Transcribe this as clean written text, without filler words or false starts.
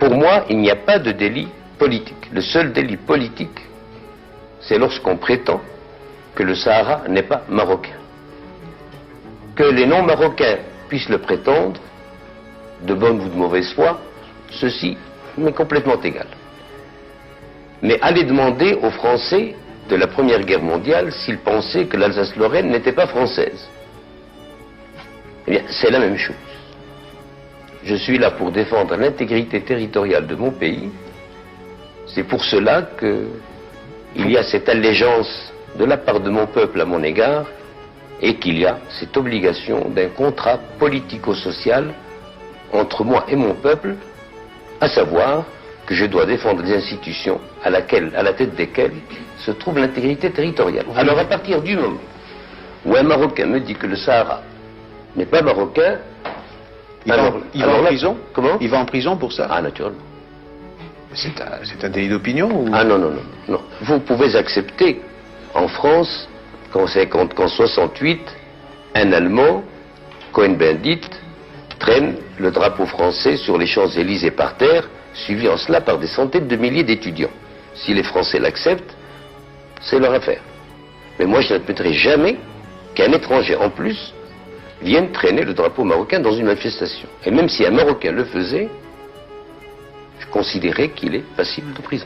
Pour moi, il n'y a pas de délit politique. Le seul délit politique, c'est lorsqu'on prétend que le Sahara n'est pas marocain. Que les non-marocains puissent le prétendre, de bonne ou de mauvaise foi, ceci m'est complètement égal. Mais allez demander aux Français de la Première Guerre mondiale s'ils pensaient que l'Alsace-Lorraine n'était pas française. Eh bien, c'est la même chose. Je suis là pour défendre l'intégrité territoriale de mon pays. C'est pour cela qu'il y a cette allégeance de la part de mon peuple à mon égard et qu'il y a cette obligation d'un contrat politico-social entre moi et mon peuple, à savoir que je dois défendre des institutions à la tête desquelles se trouve l'intégrité territoriale. Alors à partir du moment où un Marocain me dit que le Sahara n'est pas marocain, il va en prison? Comment? Il va en prison pour ça? Ah, naturellement. C'est un délit d'opinion ou... Ah non. Vous pouvez accepter, en France, qu'en 68, un Allemand, Cohn-Bendit, traîne le drapeau français sur les Champs-Élysées par terre, suivi en cela par des centaines de milliers d'étudiants. Si les Français l'acceptent, c'est leur affaire. Mais moi, je n'admettrai jamais qu'un étranger, en plus, vienne traîner le drapeau marocain dans une manifestation. Et même si un Marocain le faisait, je considérais qu'il est passible de prison.